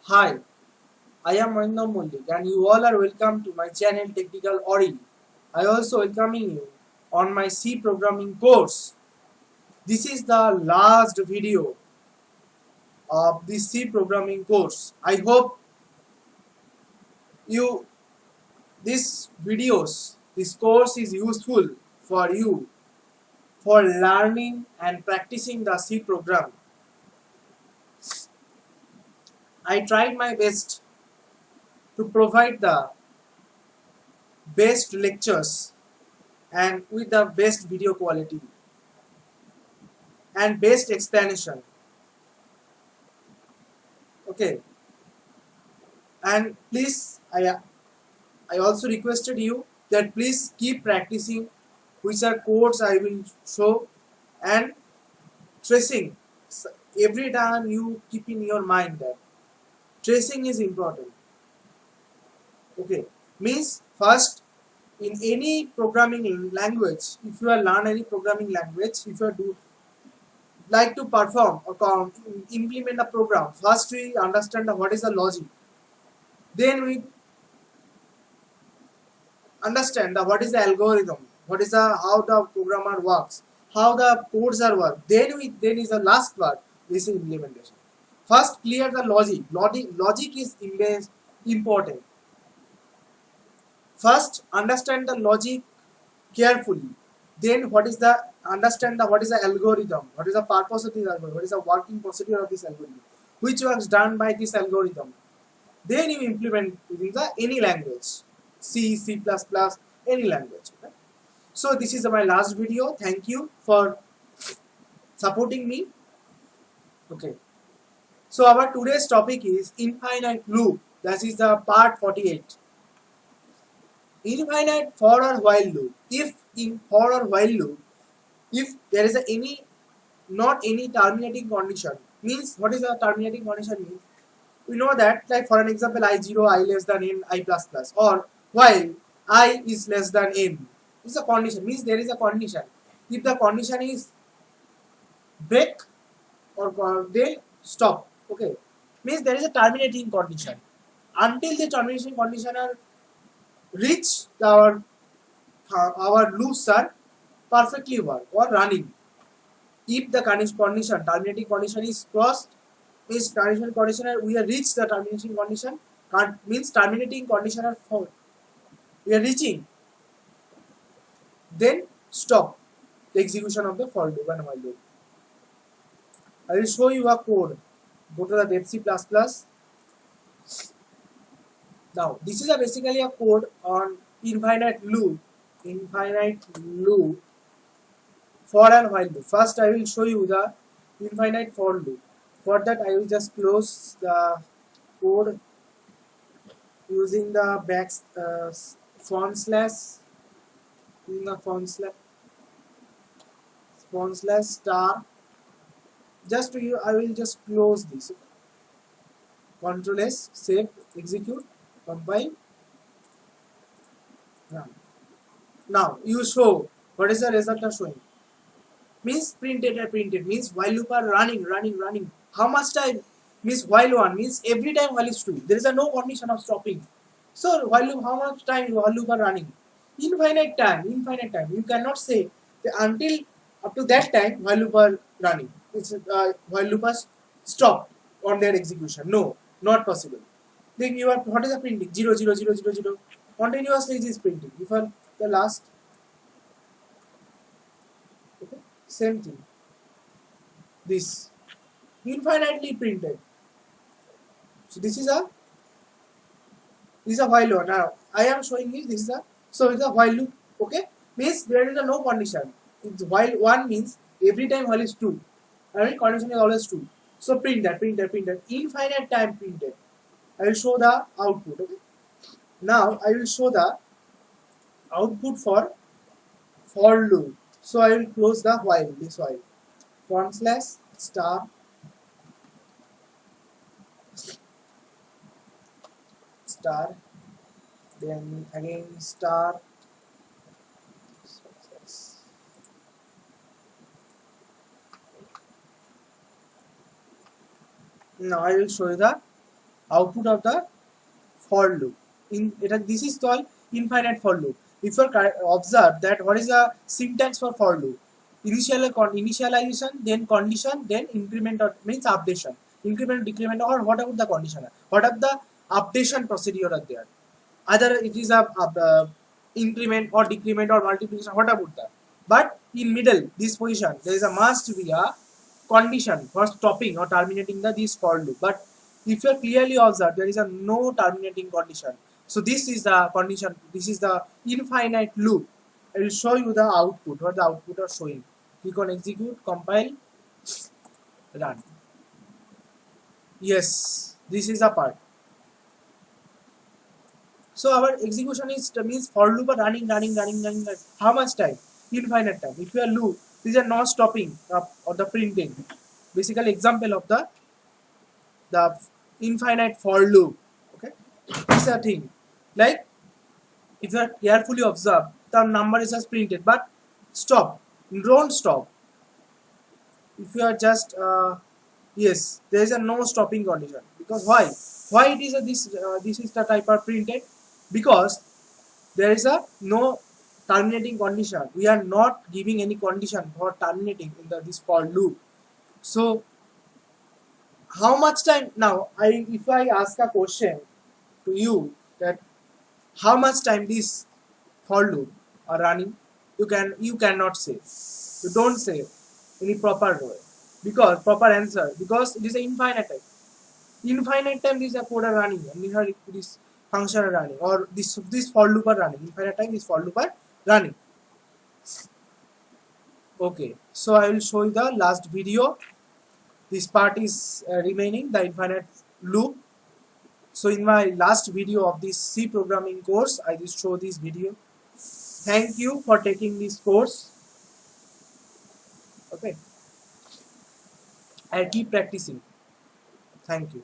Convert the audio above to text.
Hi, I am Mahendra Mullik and you all are welcome to my channel Technical Ori. I also welcoming you on my C programming course. This is the last video of this C programming course. I hope you this course is useful for you for learning and practicing the C program. I tried my best to provide the best lectures and with the best video quality and best explanation. Okay, and please I also requested you that please keep practicing which are codes I will show and tracing. Every time you keep in your mind that tracing is important. Okay, means first in any programming language, if you are learn any programming language, if you do like to perform or implement a program, first we understand what is the logic, then we understand what is the algorithm, what is the how the programmer works, how the codes are worked. Then is the last part, this is implementation. First clear the logic is important. First understand the logic carefully, then what is the understand the what is the algorithm, what is the purpose of this algorithm, what is the working procedure of this algorithm, which works done by this algorithm. Then you implement within the any language, C, C++, any language. Okay? So this is my last video. Thank you for supporting me. Okay. So our today's topic is infinite loop. That is the part 48. Infinite for or while loop. If in for or while loop, if there is any not any terminating condition, means what is the terminating condition means? We know that, like for an example, I0 I less than n I plus plus, or while I is less than n. This is a condition, means there is a condition. If the condition is break or they stop, okay, means there is a terminating condition. Until the termination condition are reached, our loops are perfectly work or running. If the condition terminating condition is crossed, means termination condition we have reached the termination condition, means terminating condition are found, we are reaching, then stop the execution of the for loop and while loop. I will show you a code. Go to the Dev C++. Now this is basically a code on infinite loop for and while loop. First I will show you the infinite for loop. For that I will just close the code using the front slash, using the front slash star. Just to you, I will just close this. Control S, save, execute, compile, run. Now you show what is the result are showing. Means printed means while loop are running. How much time? Means while one means every time while is true. There is a no condition of stopping. So while loop, how much time while loop are running? Infinite time. You cannot say that until up to that time while loop are running. It's while loop are stopped on their execution. No, not possible. Then you are what is the printing? 0 0 0 0 0. Continuously it is printing. If the last, okay, same thing. This infinitely printed. So this is a while loop. Now I am showing you this is a, so it's a while loop. Okay, means there is a no condition. It's while one means every time while is true. I mean condition is always true. So print that. Infinite time printed. I will show the output. Okay. Now I will show the output for loop. So I will close the while, this while. Front slash star star, then again star. Now I will show you the output of the for loop. This is called infinite for loop. If you observe that what is the syntax for loop? Initialization, then condition, then increment or means updation. Increment, decrement, or what about the condition? What are the updation procedure are there? Either it is a increment or decrement or multiplication. What about that? But in middle, this position, there is a must be a condition for stopping or terminating this for loop. But if you clearly observe, there is a no terminating condition. So this is the condition. This is the infinite loop. I will show you the output. What the output are showing. Click on execute, compile, run. Yes, this is a part. So our execution is means for loop are running. How much time? Infinite time. If you are loop, these are not stopping or the printing. Basically example of the infinite for loop. Okay, it's a thing. Like if you are carefully observe, the number is just printed, but stop. Don't stop. If you are just yes, there is a no stopping condition. Because why it is a this is the type of printed? Because there is a no terminating condition. We are not giving any condition for terminating in this for loop. So how much time now? If I ask a question to you that how much time this for loop are running, you cannot say. You don't say any proper way because proper answer because it is an infinite time. Infinite time this code are running and this function are running or this for loop are running. Infinite time this for loop are running. Okay, so I will show you the last video. This part is remaining the infinite loop. So in my last video of this C programming course, I will show this video. Thank you for taking this course. Okay, I keep practicing. Thank you.